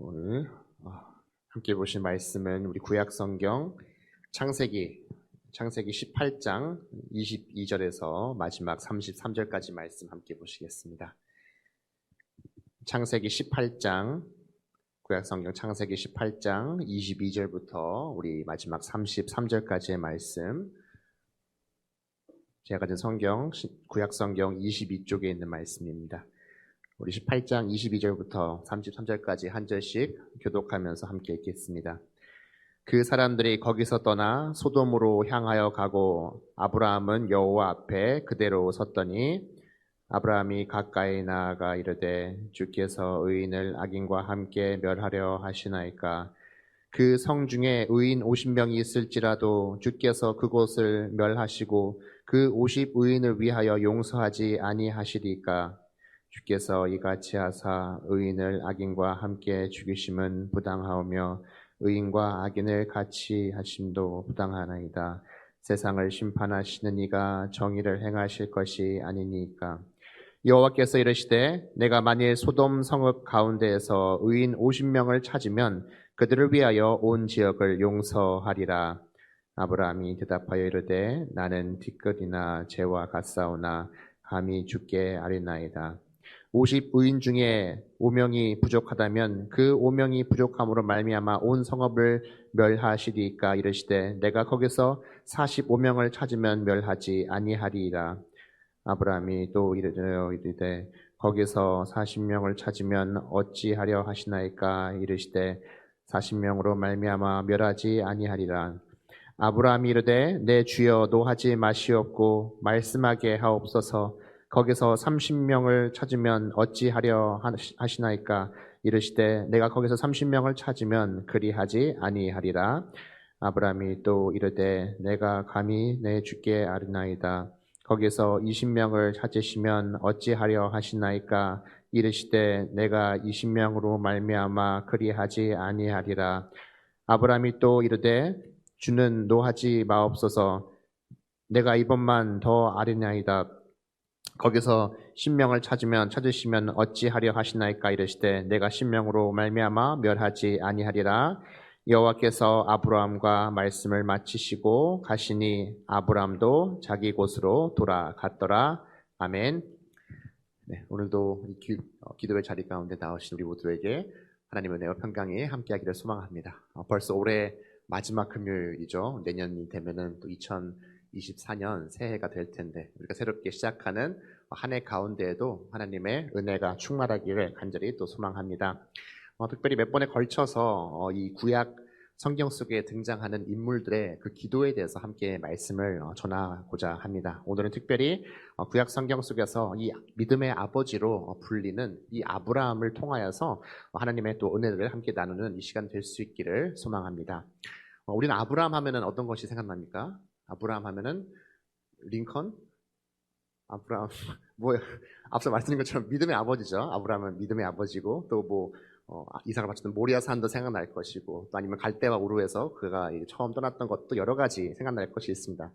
오늘 함께 보실 말씀은 우리 구약 성경 창세기 18장 22절에서 마지막 33절까지 말씀 함께 보시겠습니다. 창세기 18장 구약 성경 창세기 18장 22절부터 우리 마지막 33절까지의 말씀, 제가 가진 성경 구약 성경 22쪽에 있는 말씀입니다. 우리 18장 22절부터 33절까지 한 절씩 교독하면서 함께 읽겠습니다. 그 사람들이 거기서 떠나 소돔으로 향하여 가고 아브라함은 여호와 앞에 그대로 섰더니 아브라함이 가까이 나아가 이르되 주께서 의인을 악인과 함께 멸하려 하시나이까. 그 성 중에 의인 50명이 있을지라도 주께서 그곳을 멸하시고 그 50의인을 위하여 용서하지 아니하시리까. 주께서 이같이 하사 의인을 악인과 함께 죽이심은 부당하오며 의인과 악인을 같이 하심도 부당하나이다. 세상을 심판하시는 이가 정의를 행하실 것이 아니니까. 여호와께서 이르시되 내가 만일 소돔 성읍 가운데에서 의인 50명을 찾으면 그들을 위하여 온 지역을 용서하리라. 아브라함이 대답하여 이르되 나는 티끌이나 재와 같사오나 감히 주께 아뢰나이다. 50의인 중에 5명이 부족하다면 그 5명이 부족함으로 말미암아 온 성읍을 멸하시리까. 이르시되 내가 거기서 45명을 찾으면 멸하지 아니하리이다. 아브라함이 또 이르되 거기서 40명을 찾으면 어찌하려 하시나이까. 이르시되 40명으로 말미암아 멸하지 아니하리라. 아브라함이 이르되 내 주여 노하지 마시옵고 말씀하게 하옵소서. 거기서 30명을 찾으면 어찌하려 하시나이까. 이르시되 내가 거기서 30명을 찾으면 그리하지 아니하리라. 아브라함이 또 이르되 내가 감히 내 주께 아뢰나이다. 거기서 20명을 찾으시면 어찌하려 하시나이까. 이르시되 내가 20명으로 말미암아 그리하지 아니하리라. 아브라함이 또 이르되 주는 노하지 마옵소서. 내가 이번만 더 아뢰나이다. 거기서 10명을 찾으시면 어찌하려 하시나이까. 이르시되 내가 10명으로 말미암아 멸하지 아니하리라. 여호와께서 아브라함과 말씀을 마치시고 가시니 아브라함도 자기 곳으로 돌아갔더라. 아멘. 네, 오늘도 기도의 자리 가운데 나오신 우리 모두에게 하나님의 은혜와 평강이 함께하기를 소망합니다. 벌써 올해 마지막 금요일이죠. 내년이 되면은 또 2024년 새해가 될 텐데 우리가 새롭게 시작하는 한 해 가운데에도 하나님의 은혜가 충만하기를 간절히 또 소망합니다. 특별히 몇 번에 걸쳐서 이 구약 성경 속에 등장하는 인물들의 그 기도에 대해서 함께 말씀을 전하고자 합니다. 오늘은 특별히 구약 성경 속에서 이 믿음의 아버지로 불리는 이 아브라함을 통하여서 하나님의 또 은혜를 함께 나누는 이 시간 될 수 있기를 소망합니다. 우리는 아브라함 하면은 어떤 것이 생각납니까? 아브라함 하면은 링컨? 아브라함 앞서 말씀드린 것처럼 믿음의 아버지죠. 아브라함은 믿음의 아버지고 또 이삭을 바쳤던 모리아 산도 생각날 것이고 또 아니면 갈대와 우르에서 그가 처음 떠났던 것도 여러 가지 생각날 것이 있습니다.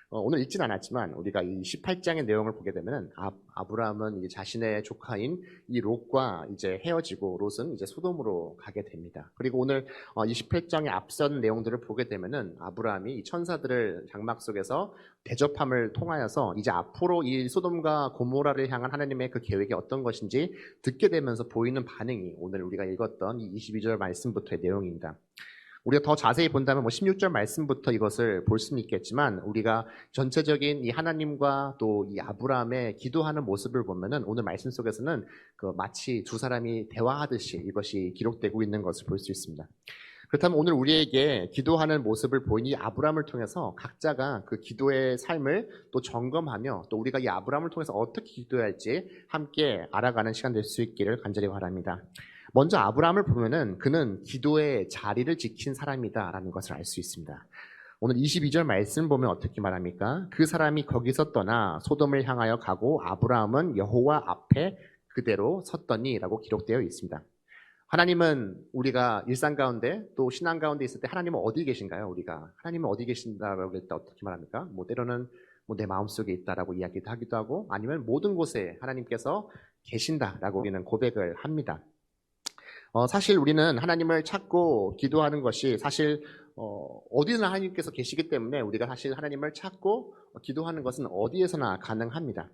오늘 읽진 않았지만 우리가 이 18장의 내용을 보게 되면 아브라함은 이제 자신의 조카인 이 롯과 이제 헤어지고 롯은 이제 소돔으로 가게 됩니다. 그리고 오늘 이 18장의 앞선 내용들을 보게 되면은 아브라함이 이 천사들을 장막 속에서 대접함을 통하여서 이제 앞으로 이 소돔과 고모라를 향한 하나님의 그 계획이 어떤 것인지 듣게 되면서 보이는 반응이 오늘 우리가 읽었던 이 22절 말씀부터의 내용입니다. 우리가 더 자세히 본다면 16절 말씀부터 이것을 볼 수는 있겠지만 우리가 전체적인 이 하나님과 또 이 아브라함의 기도하는 모습을 보면은 오늘 말씀 속에서는 마치 두 사람이 대화하듯이 이것이 기록되고 있는 것을 볼 수 있습니다. 그렇다면 오늘 우리에게 기도하는 모습을 보인 이 아브라함을 통해서 각자가 그 기도의 삶을 또 점검하며 또 우리가 이 아브라함을 통해서 어떻게 기도해야 할지 함께 알아가는 시간 될 수 있기를 간절히 바랍니다. 먼저 아브라함을 보면은 그는 기도의 자리를 지킨 사람이다라는 것을 알 수 있습니다. 오늘 22절 말씀 보면 어떻게 말합니까? 그 사람이 거기서 떠나 소돔을 향하여 가고 아브라함은 여호와 앞에 그대로 섰더니라고 기록되어 있습니다. 하나님은 우리가 일상 가운데 또 신앙 가운데 있을 때 하나님은 어디 계신가요? 우리가 하나님은 어디 계신다라고 할 때 어떻게 말합니까? 때로는 내 마음속에 있다라고 이야기도 하기도 하고 아니면 모든 곳에 하나님께서 계신다라고 우리는 고백을 합니다. 사실 우리는 하나님을 찾고 기도하는 것이 사실 어디서나 하나님께서 계시기 때문에 우리가 사실 하나님을 찾고 기도하는 것은 어디에서나 가능합니다.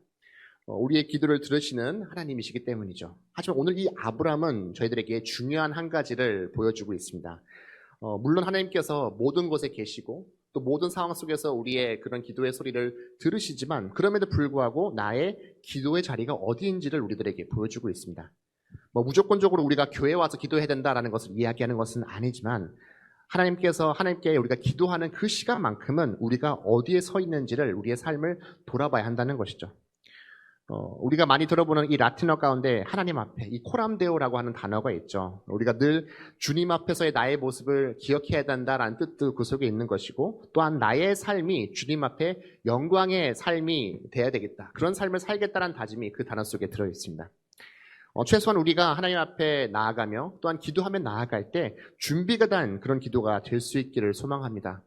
우리의 기도를 들으시는 하나님이시기 때문이죠. 하지만 오늘 이 아브람은 저희들에게 중요한 한 가지를 보여주고 있습니다. 물론 하나님께서 모든 곳에 계시고 또 모든 상황 속에서 우리의 그런 기도의 소리를 들으시지만 그럼에도 불구하고 나의 기도의 자리가 어디인지를 우리들에게 보여주고 있습니다. 무조건적으로 우리가 교회에 와서 기도해야 된다라는 것을 이야기하는 것은 아니지만 하나님께 우리가 기도하는 그 시간만큼은 우리가 어디에 서 있는지를 우리의 삶을 돌아봐야 한다는 것이죠. 우리가 많이 들어보는 이 라틴어 가운데 하나님 앞에 이 코람데오라고 하는 단어가 있죠. 우리가 늘 주님 앞에서의 나의 모습을 기억해야 된다라는 뜻도 그 속에 있는 것이고 또한 나의 삶이 주님 앞에 영광의 삶이 돼야 되겠다. 그런 삶을 살겠다는 다짐이 그 단어 속에 들어 있습니다. 최소한 우리가 하나님 앞에 나아가며 또한 기도하며 나아갈 때 준비가 된 그런 기도가 될 수 있기를 소망합니다.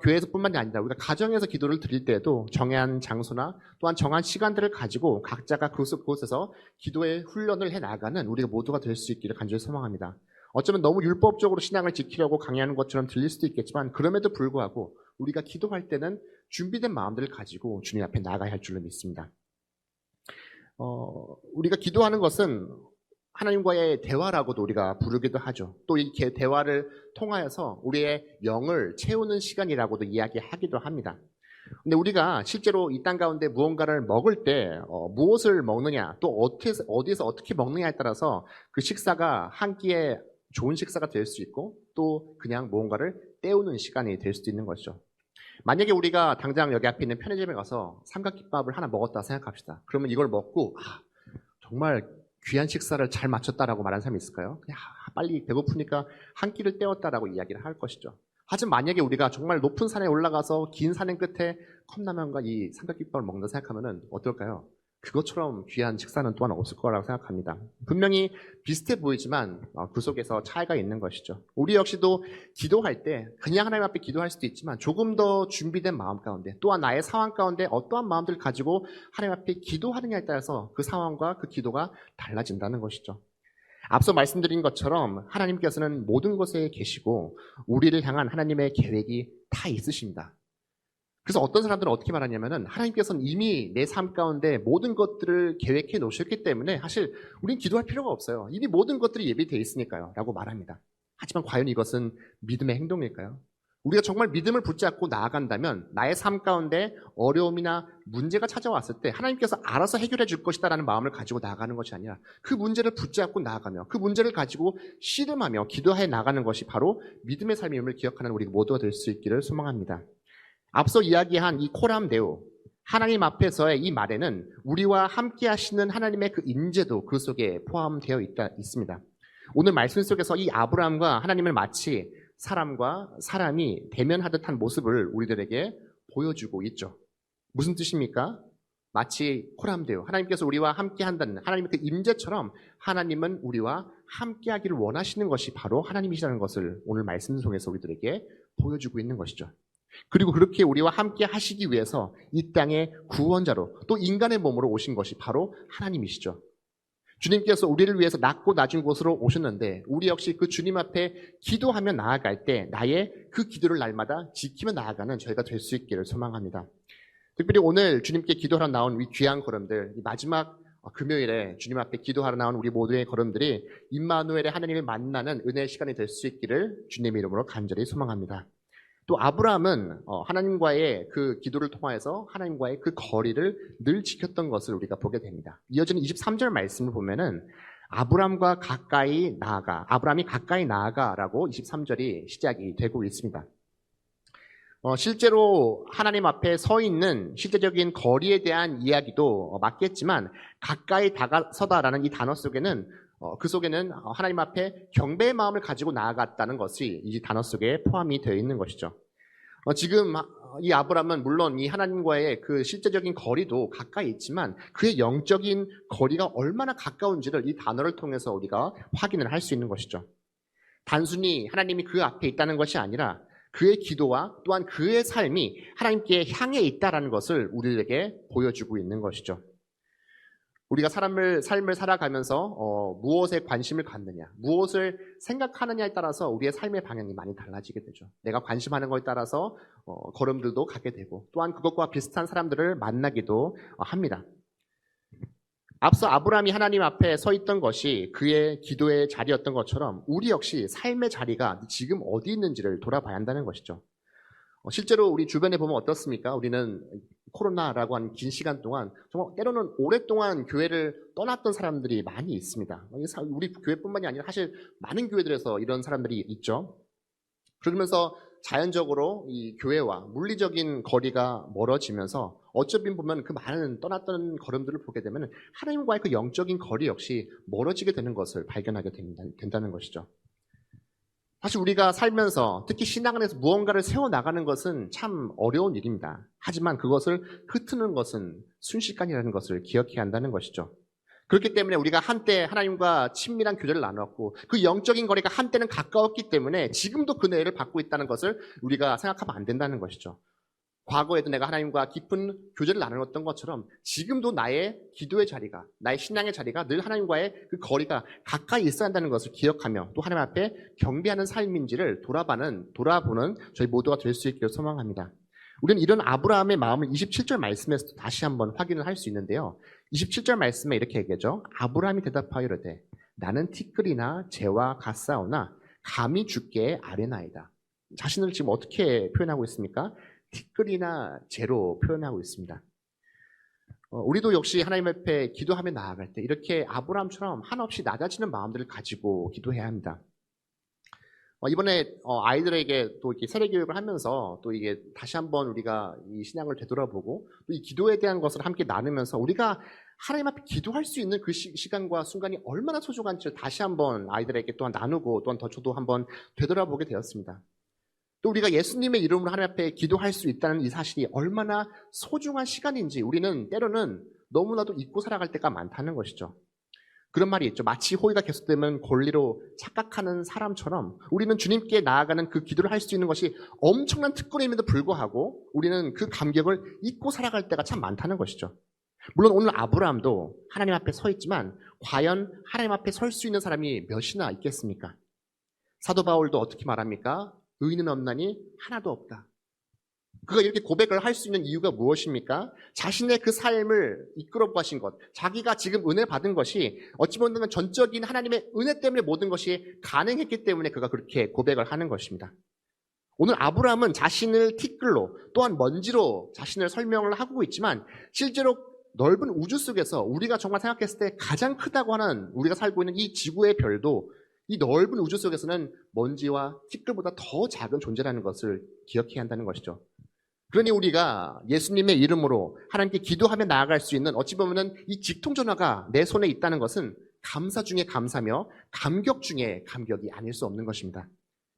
교회에서뿐만이 아니라 우리가 가정에서 기도를 드릴 때에도 정한 장소나 또한 정한 시간들을 가지고 각자가 그곳에서 기도의 훈련을 해 나가는 우리가 모두가 될 수 있기를 간절히 소망합니다. 어쩌면 너무 율법적으로 신앙을 지키려고 강요하는 것처럼 들릴 수도 있겠지만 그럼에도 불구하고 우리가 기도할 때는 준비된 마음들을 가지고 주님 앞에 나아가야 할 줄로 믿습니다. 우리가 기도하는 것은 하나님과의 대화라고도 우리가 부르기도 하죠. 또 이 대화를 통하여서 우리의 영을 채우는 시간이라고도 이야기하기도 합니다. 근데 우리가 실제로 이 땅 가운데 무언가를 먹을 때 무엇을 먹느냐, 또 어디에서 어떻게 먹느냐에 따라서 그 식사가 한 끼에 좋은 식사가 될 수 있고 또 그냥 무언가를 때우는 시간이 될 수도 있는 것이죠. 만약에 우리가 당장 여기 앞에 있는 편의점에 가서 삼각김밥을 하나 먹었다 생각합시다. 그러면 이걸 먹고 정말 귀한 식사를 잘 마쳤다라고 말하는 사람이 있을까요? 그냥 빨리 배고프니까 한 끼를 때웠다라고 이야기를 할 것이죠. 하지만 만약에 우리가 정말 높은 산에 올라가서 긴 산행 끝에 컵라면과 이 삼각김밥을 먹는다 생각하면 어떨까요? 그것처럼 귀한 식사는 또한 없을 거라고 생각합니다. 분명히 비슷해 보이지만 그 속에서 차이가 있는 것이죠. 우리 역시도 기도할 때 그냥 하나님 앞에 기도할 수도 있지만 조금 더 준비된 마음 가운데 또한 나의 상황 가운데 어떠한 마음들을 가지고 하나님 앞에 기도하느냐에 따라서 그 상황과 그 기도가 달라진다는 것이죠. 앞서 말씀드린 것처럼 하나님께서는 모든 곳에 계시고 우리를 향한 하나님의 계획이 다 있으십니다. 그래서 어떤 사람들은 어떻게 말하냐면은 하나님께서는 이미 내 삶 가운데 모든 것들을 계획해 놓으셨기 때문에 사실 우린 기도할 필요가 없어요. 이미 모든 것들이 예비되어 있으니까요. 라고 말합니다. 하지만 과연 이것은 믿음의 행동일까요? 우리가 정말 믿음을 붙잡고 나아간다면 나의 삶 가운데 어려움이나 문제가 찾아왔을 때 하나님께서 알아서 해결해 줄 것이다라는 마음을 가지고 나아가는 것이 아니라 그 문제를 붙잡고 나아가며 그 문제를 가지고 씨름하며 기도해 나가는 것이 바로 믿음의 삶임을 기억하는 우리 모두가 될 수 있기를 소망합니다. 앞서 이야기한 이 코람데오, 하나님 앞에서의 이 말에는 우리와 함께 하시는 하나님의 그 임재도 그 속에 포함되어 있습니다. 오늘 말씀 속에서 이 아브라함과 하나님을 마치 사람과 사람이 대면하듯 한 모습을 우리들에게 보여주고 있죠. 무슨 뜻입니까? 마치 코람데오, 하나님께서 우리와 함께 한다는 하나님의 그 임재처럼 하나님은 우리와 함께 하기를 원하시는 것이 바로 하나님이시라는 것을 오늘 말씀 속에서 우리들에게 보여주고 있는 것이죠. 그리고 그렇게 우리와 함께 하시기 위해서 이 땅의 구원자로 또 인간의 몸으로 오신 것이 바로 하나님이시죠. 주님께서 우리를 위해서 낮고 낮은 곳으로 오셨는데 우리 역시 그 주님 앞에 기도하며 나아갈 때 나의 그 기도를 날마다 지키며 나아가는 저희가 될 수 있기를 소망합니다. 특별히 오늘 주님께 기도하러 나온 이 귀한 걸음들, 이 마지막 금요일에 주님 앞에 기도하러 나온 우리 모두의 걸음들이 임마누엘의 하나님을 만나는 은혜의 시간이 될 수 있기를 주님의 이름으로 간절히 소망합니다. 또 아브라함은 하나님과의 그 기도를 통하여서 하나님과의 그 거리를 늘 지켰던 것을 우리가 보게 됩니다. 이어지는 23절 말씀을 보면은 아브라함이 가까이 나아가라고 23절이 시작이 되고 있습니다. 실제로 하나님 앞에 서 있는 실제적인 거리에 대한 이야기도 맞겠지만 가까이 다가서다라는 이 단어 속에는 그 속에는 하나님 앞에 경배의 마음을 가지고 나아갔다는 것이 이 단어 속에 포함이 되어 있는 것이죠. 지금 이 아브라함은 물론 이 하나님과의 그 실제적인 거리도 가까이 있지만 그의 영적인 거리가 얼마나 가까운지를 이 단어를 통해서 우리가 확인을 할 수 있는 것이죠. 단순히 하나님이 그 앞에 있다는 것이 아니라 그의 기도와 또한 그의 삶이 하나님께 향해 있다는 것을 우리에게 보여주고 있는 것이죠. 우리가 삶을 살아가면서 무엇에 관심을 갖느냐, 무엇을 생각하느냐에 따라서 우리의 삶의 방향이 많이 달라지게 되죠. 내가 관심하는 것에 따라서 걸음들도 가게 되고 또한 그것과 비슷한 사람들을 만나기도 합니다. 앞서 아브라함이 하나님 앞에 서 있던 것이 그의 기도의 자리였던 것처럼 우리 역시 삶의 자리가 지금 어디 있는지를 돌아봐야 한다는 것이죠. 실제로 우리 주변에 보면 어떻습니까? 우리는 코로나라고 하는 긴 시간 동안 정말 때로는 오랫동안 교회를 떠났던 사람들이 많이 있습니다. 우리 교회뿐만이 아니라 사실 많은 교회들에서 이런 사람들이 있죠. 그러면서 자연적으로 이 교회와 물리적인 거리가 멀어지면서 어쩌면 보면 그 많은 떠났던 걸음들을 보게 되면 하나님과의 그 영적인 거리 역시 멀어지게 되는 것을 발견하게 된다는 것이죠. 사실 우리가 살면서 특히 신앙 안에서 무언가를 세워나가는 것은 참 어려운 일입니다. 하지만 그것을 흩트는 것은 순식간이라는 것을 기억해야 한다는 것이죠. 그렇기 때문에 우리가 한때 하나님과 친밀한 교제를 나눴고 그 영적인 거리가 한때는 가까웠기 때문에 지금도 그 은혜를 받고 있다는 것을 우리가 생각하면 안 된다는 것이죠. 과거에도 내가 하나님과 깊은 교제를 나눴던 것처럼 지금도 나의 기도의 자리가, 나의 신앙의 자리가 늘 하나님과의 그 거리가 가까이 있어야 한다는 것을 기억하며 또 하나님 앞에 경배하는 삶인지를 돌아보는 저희 모두가 될 수 있기를 소망합니다. 우리는 이런 아브라함의 마음을 27절 말씀에서 다시 한번 확인을 할 수 있는데요. 27절 말씀에 이렇게 얘기하죠. 아브라함이 대답하여 이르되 나는 티끌이나 재와 같사오나 감히 주께 아뢰나이다. 자신을 지금 어떻게 표현하고 있습니까? 티끌이나 재로 표현하고 있습니다. 우리도 역시 하나님 앞에 기도하며 나아갈 때 이렇게 아브라함처럼 한없이 낮아지는 마음들을 가지고 기도해야 합니다. 이번에 아이들에게 또 이렇게 세례 교육을 하면서 또 이게 다시 한번 우리가 이 신앙을 되돌아보고 또 이 기도에 대한 것을 함께 나누면서 우리가 하나님 앞에 기도할 수 있는 그 시간과 순간이 얼마나 소중한지를 다시 한번 아이들에게 또한 나누고 또한 저도 한번 되돌아보게 되었습니다. 또 우리가 예수님의 이름으로 하나님 앞에 기도할 수 있다는 이 사실이 얼마나 소중한 시간인지 우리는 때로는 너무나도 잊고 살아갈 때가 많다는 것이죠. 그런 말이 있죠. 마치 호의가 계속되면 권리로 착각하는 사람처럼 우리는 주님께 나아가는 그 기도를 할 수 있는 것이 엄청난 특권임에도 불구하고 우리는 그 감격을 잊고 살아갈 때가 참 많다는 것이죠. 물론 오늘 아브라함도 하나님 앞에 서 있지만 과연 하나님 앞에 설 수 있는 사람이 몇이나 있겠습니까? 사도 바울도 어떻게 말합니까? 의인은 없나니 하나도 없다. 그가 이렇게 고백을 할 수 있는 이유가 무엇입니까? 자신의 그 삶을 이끌어 가신 것, 자기가 지금 은혜 받은 것이 어찌 보면 전적인 하나님의 은혜 때문에 모든 것이 가능했기 때문에 그가 그렇게 고백을 하는 것입니다. 오늘 아브라함은 자신을 티끌로 또한 먼지로 자신을 설명을 하고 있지만 실제로 넓은 우주 속에서 우리가 정말 생각했을 때 가장 크다고 하는 우리가 살고 있는 이 지구의 별도 이 넓은 우주 속에서는 먼지와 티끌보다 더 작은 존재라는 것을 기억해야 한다는 것이죠. 그러니 우리가 예수님의 이름으로 하나님께 기도하며 나아갈 수 있는 어찌 보면 이 직통전화가 내 손에 있다는 것은 감사 중에 감사며 감격 중에 감격이 아닐 수 없는 것입니다.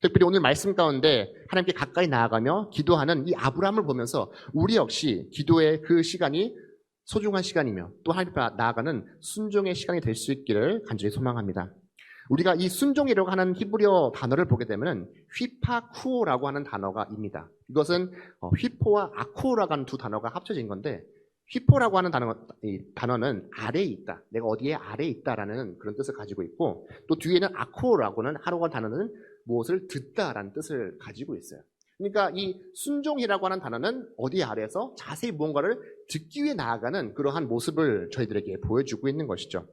특별히 오늘 말씀 가운데 하나님께 가까이 나아가며 기도하는 이 아브라함을 보면서 우리 역시 기도의 그 시간이 소중한 시간이며 또 하나님 앞에 나아가는 순종의 시간이 될 수 있기를 간절히 소망합니다. 우리가 이 순종이라고 하는 히브리어 단어를 보게 되면 휘파쿠오라고 하는 단어가 입니다. 이것은 휘포와 아쿠오라고 하는 두 단어가 합쳐진 건데 휘포라고 하는 단어는 아래에 있다. 내가 어디에 아래에 있다라는 그런 뜻을 가지고 있고 또 뒤에는 아쿠오라고는 하루가 단어는 무엇을 듣다라는 뜻을 가지고 있어요. 그러니까 이 순종이라고 하는 단어는 어디 아래에서 자세히 무언가를 듣기 위해 나아가는 그러한 모습을 저희들에게 보여주고 있는 것이죠.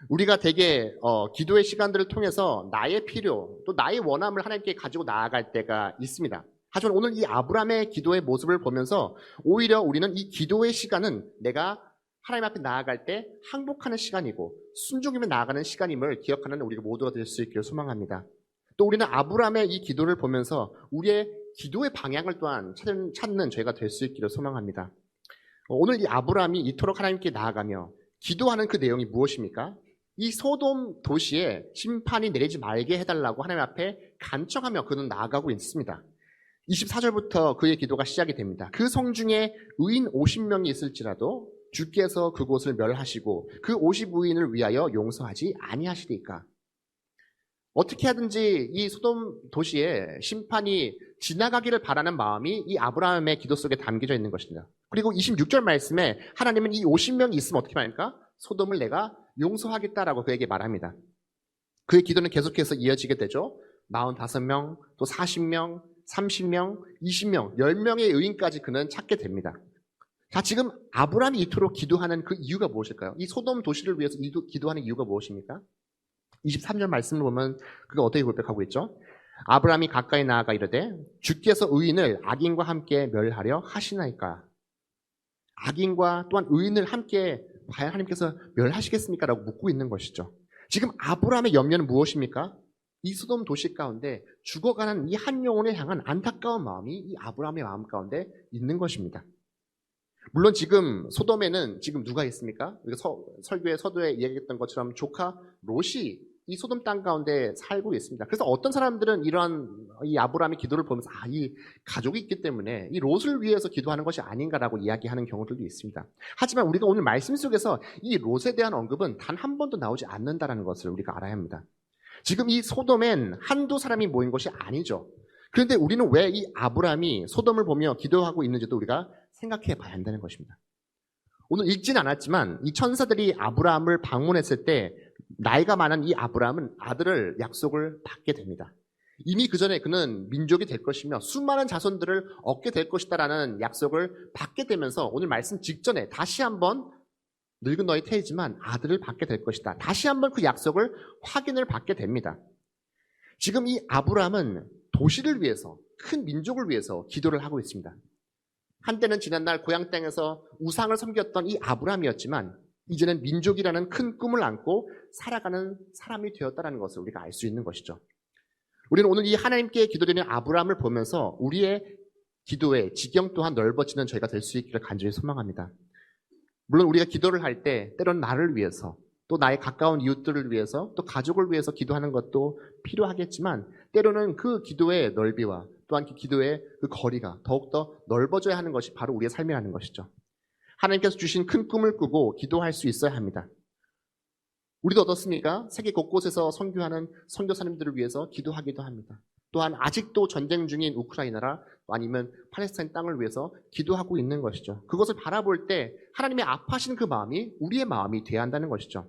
우리가 대개 기도의 시간들을 통해서 나의 필요 또 나의 원함을 하나님께 가지고 나아갈 때가 있습니다. 하지만 오늘 이 아브라함의 기도의 모습을 보면서 오히려 우리는 이 기도의 시간은 내가 하나님 앞에 나아갈 때 항복하는 시간이고 순종이며 나아가는 시간임을 기억하는 우리가 모두가 될 수 있기를 소망합니다. 또 우리는 아브라함의 이 기도를 보면서 우리의 기도의 방향을 또한 찾는 저희가 될 수 있기를 소망합니다. 오늘 이 아브라함이 이토록 하나님께 나아가며 기도하는 그 내용이 무엇입니까? 이 소돔 도시에 심판이 내리지 말게 해달라고 하나님 앞에 간청하며 그는 나아가고 있습니다. 24절부터 그의 기도가 시작이 됩니다. 그 성 중에 의인 50명이 있을지라도 주께서 그곳을 멸하시고 그 50의인을 위하여 용서하지 아니하시리까. 어떻게 하든지 이 소돔 도시에 심판이 지나가기를 바라는 마음이 이 아브라함의 기도 속에 담겨져 있는 것입니다. 그리고 26절 말씀에 하나님은 이 50명이 있으면 어떻게 말합니까? 소돔을 내가 용서하겠다라고 그에게 말합니다. 그의 기도는 계속해서 이어지게 되죠. 45명, 또 40명, 30명, 20명, 10명의 의인까지 그는 찾게 됩니다. 자, 지금 아브라함이 이토록 기도하는 그 이유가 무엇일까요? 이 소돔 도시를 위해서 기도하는 이유가 무엇입니까? 23절 말씀을 보면 그가 어떻게 고백하고 있죠? 아브라함이 가까이 나아가 이르되 주께서 의인을 악인과 함께 멸하려 하시나이까? 악인과 또한 의인을 함께 과연 하나님께서 멸하시겠습니까? 라고 묻고 있는 것이죠. 지금 아브라함의 염려는 무엇입니까? 이 소돔 도시 가운데 죽어가는 이 한 영혼을 향한 안타까운 마음이 이 아브라함의 마음 가운데 있는 것입니다. 물론 지금 소돔에는 지금 누가 있습니까? 우리가 설교의 서두에 이야기했던 것처럼 조카 롯이 이 소돔 땅 가운데 살고 있습니다. 그래서 어떤 사람들은 이러한 이 아브라함의 기도를 보면서 이 가족이 있기 때문에 이 롯을 위해서 기도하는 것이 아닌가라고 이야기하는 경우들도 있습니다. 하지만 우리가 오늘 말씀 속에서 이 롯에 대한 언급은 단 한 번도 나오지 않는다는 것을 우리가 알아야 합니다. 지금 이 소돔엔 한두 사람이 모인 것이 아니죠. 그런데 우리는 왜 이 아브라함이 소돔을 보며 기도하고 있는지도 우리가 생각해 봐야 한다는 것입니다. 오늘 읽진 않았지만 이 천사들이 아브라함을 방문했을 때 나이가 많은 이 아브라함은 아들을 약속을 받게 됩니다. 이미 그 전에 그는 민족이 될 것이며 수많은 자손들을 얻게 될 것이다라는 약속을 받게 되면서 오늘 말씀 직전에 다시 한번 늙은 너희 태이지만 아들을 받게 될 것이다. 다시 한번 그 약속을 확인을 받게 됩니다. 지금 이 아브라함은 도시를 위해서, 큰 민족을 위해서 기도를 하고 있습니다. 한때는 지난날 고향 땅에서 우상을 섬겼던 이 아브라함이었지만 이제는 민족이라는 큰 꿈을 안고 살아가는 사람이 되었다는 것을 우리가 알 수 있는 것이죠. 우리는 오늘 이 하나님께 기도드리는 아브라함을 보면서 우리의 기도의 지경 또한 넓어지는 저희가 될 수 있기를 간절히 소망합니다. 물론 우리가 기도를 할 때 때로는 나를 위해서 또 나의 가까운 이웃들을 위해서 또 가족을 위해서 기도하는 것도 필요하겠지만 때로는 그 기도의 넓이와 또한 그 기도의 그 거리가 더욱더 넓어져야 하는 것이 바로 우리의 삶이라는 것이죠. 하나님께서 주신 큰 꿈을 꾸고 기도할 수 있어야 합니다. 우리도 어떻습니까? 세계 곳곳에서 선교하는 선교사님들을 위해서 기도하기도 합니다. 또한 아직도 전쟁 중인 우크라이나라 아니면 팔레스타인 땅을 위해서 기도하고 있는 것이죠. 그것을 바라볼 때 하나님의 아파하시는 그 마음이 우리의 마음이 돼야 한다는 것이죠.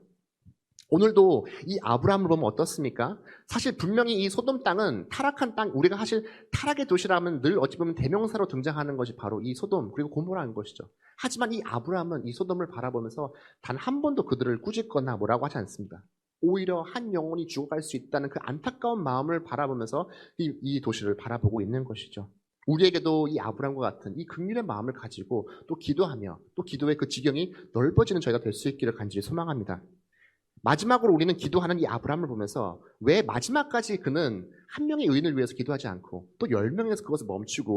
오늘도 이 아브라함을 보면 어떻습니까? 사실 분명히 이 소돔 땅은 타락한 땅, 우리가 사실 타락의 도시라면 늘 어찌 보면 대명사로 등장하는 것이 바로 이 소돔 그리고 고모라는 것이죠. 하지만 이 아브라함은 이 소돔을 바라보면서 단 한 번도 그들을 꾸짖거나 뭐라고 하지 않습니다. 오히려 한 영혼이 죽어갈 수 있다는 그 안타까운 마음을 바라보면서 이 도시를 바라보고 있는 것이죠. 우리에게도 이 아브라함과 같은 이 긍휼의 마음을 가지고 또 기도하며 또 기도의 그 지경이 넓어지는 저희가 될 수 있기를 간절히 소망합니다. 마지막으로 우리는 기도하는 이 아브라함을 보면서 왜 마지막까지 그는 한 명의 의인을 위해서 기도하지 않고 또 10명에서 그것을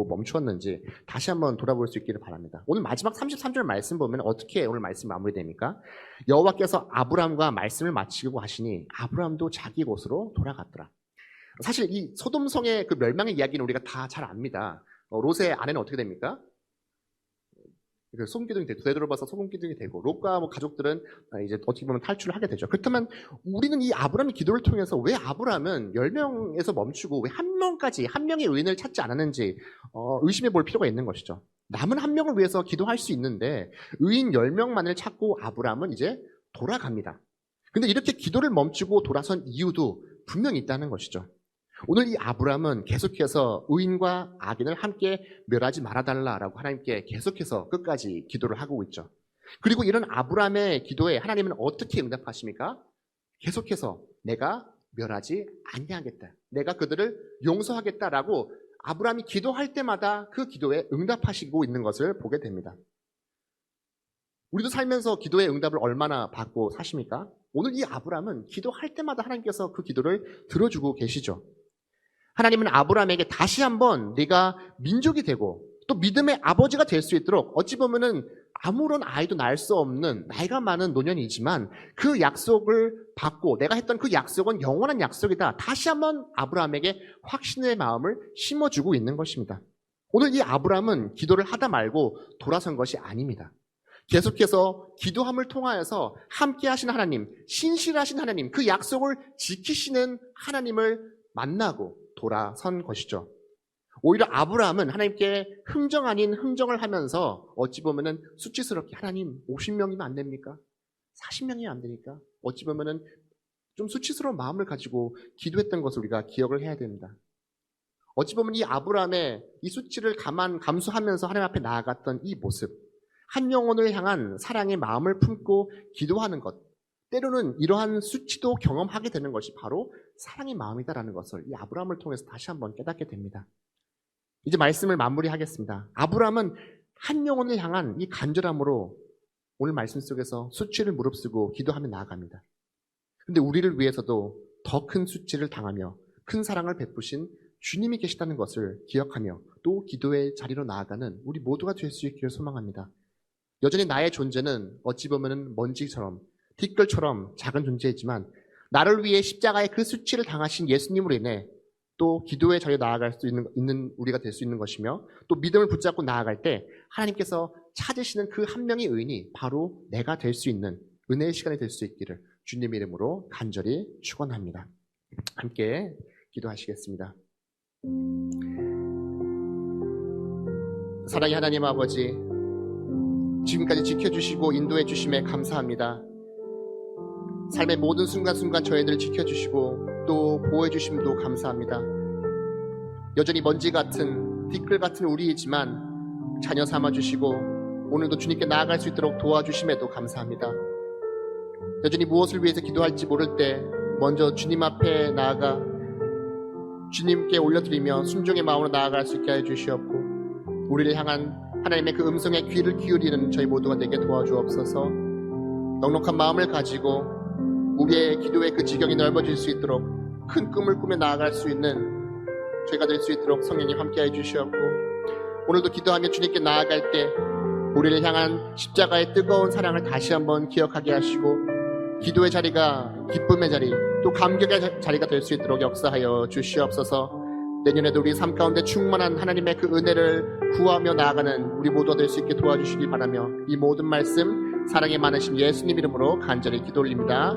멈추었는지 다시 한번 돌아볼 수 있기를 바랍니다. 오늘 마지막 33절 말씀 보면 어떻게 오늘 말씀이 마무리됩니까? 여호와께서 아브라함과 말씀을 마치고 하시니 아브라함도 자기 곳으로 돌아갔더라. 사실 이 소돔성의 그 멸망의 이야기는 우리가 다 잘 압니다. 롯의 아내는 어떻게 됩니까? 소금기둥이 되돌아봐서 소금기둥이 되고 롯과 가족들은 이제 어떻게 보면 탈출을 하게 되죠. 그렇다면 우리는 이 아브라함의 기도를 통해서 왜 아브라함은 10명에서 멈추고 왜 한 명까지 한 명의 의인을 찾지 않았는지 의심해 볼 필요가 있는 것이죠. 남은 한 명을 위해서 기도할 수 있는데 의인 10명만을 찾고 아브라함은 이제 돌아갑니다. 근데 이렇게 기도를 멈추고 돌아선 이유도 분명히 있다는 것이죠. 오늘 이 아브라함은 계속해서 의인과 악인을 함께 멸하지 말아달라라고 하나님께 계속해서 끝까지 기도를 하고 있죠. 그리고 이런 아브라함의 기도에 하나님은 어떻게 응답하십니까? 계속해서 내가 멸하지 아니하겠다. 내가 그들을 용서하겠다라고 아브라함이 기도할 때마다 그 기도에 응답하시고 있는 것을 보게 됩니다. 우리도 살면서 기도의 응답을 얼마나 받고 사십니까? 오늘 이 아브라함은 기도할 때마다 하나님께서 그 기도를 들어주고 계시죠. 하나님은 아브라함에게 다시 한번 네가 민족이 되고 또 믿음의 아버지가 될 수 있도록 어찌 보면은 아무런 아이도 낳을 수 없는 나이가 많은 노년이지만 그 약속을 받고 내가 했던 그 약속은 영원한 약속이다. 다시 한번 아브라함에게 확신의 마음을 심어주고 있는 것입니다. 오늘 이 아브라함은 기도를 하다 말고 돌아선 것이 아닙니다. 계속해서 기도함을 통하여서 함께 하신 하나님, 신실하신 하나님, 그 약속을 지키시는 하나님을 만나고 돌아선 것이죠. 오히려 아브라함은 하나님께 흥정 아닌 흥정을 하면서 어찌 보면은 수치스럽게 하나님 50명이면 안 됩니까? 40명이면 안 되니까? 어찌 보면은 좀 수치스러운 마음을 가지고 기도했던 것을 우리가 기억을 해야 됩니다. 어찌 보면 이 아브라함의 이 수치를 감수하면서 하나님 앞에 나아갔던 이 모습, 한 영혼을 향한 사랑의 마음을 품고 기도하는 것, 때로는 이러한 수치도 경험하게 되는 것이 바로 사랑의 마음이다라는 것을 이 아브라함을 통해서 다시 한번 깨닫게 됩니다. 이제 말씀을 마무리하겠습니다. 아브라함은 한 영혼을 향한 이 간절함으로 오늘 말씀 속에서 수치를 무릅쓰고 기도하며 나아갑니다. 근데 우리를 위해서도 더 큰 수치를 당하며 큰 사랑을 베푸신 주님이 계시다는 것을 기억하며 또 기도의 자리로 나아가는 우리 모두가 될 수 있기를 소망합니다. 여전히 나의 존재는 어찌 보면 먼지처럼 티끌처럼 작은 존재이지만 나를 위해 십자가의 그 수치를 당하신 예수님으로 인해 또 기도의 자리에 나아갈 수 있는 우리가 될 수 있는 것이며 또 믿음을 붙잡고 나아갈 때 하나님께서 찾으시는 그 한 명의 의인이 바로 내가 될 수 있는 은혜의 시간이 될 수 있기를 주님의 이름으로 간절히 축원합니다. 함께 기도하시겠습니다. 사랑의 하나님 아버지, 지금까지 지켜주시고 인도해 주심에 감사합니다. 삶의 모든 순간순간 저희들을 지켜주시고 또 보호해 주심도 감사합니다. 여전히 먼지 같은 티끌 같은 우리이지만 자녀 삼아주시고 오늘도 주님께 나아갈 수 있도록 도와주심에도 감사합니다. 여전히 무엇을 위해서 기도할지 모를 때 먼저 주님 앞에 나아가 주님께 올려드리며 순종의 마음으로 나아갈 수 있게 해주시옵고 우리를 향한 하나님의 그 음성에 귀를 기울이는 저희 모두가 되게 도와주옵소서. 넉넉한 마음을 가지고 우리의 기도의 그 지경이 넓어질 수 있도록 큰 꿈을 꾸며 나아갈 수 있는 저희가 될 수 있도록 성령님 함께해 주시옵고 오늘도 기도하며 주님께 나아갈 때 우리를 향한 십자가의 뜨거운 사랑을 다시 한번 기억하게 하시고 기도의 자리가 기쁨의 자리 또 감격의 자리가 될 수 있도록 역사하여 주시옵소서. 내년에도 우리 삶 가운데 충만한 하나님의 그 은혜를 구하며 나아가는 우리 모두가 될 수 있게 도와주시기 바라며 이 모든 말씀 사랑이 많으신 예수님 이름으로 간절히 기도 올립니다.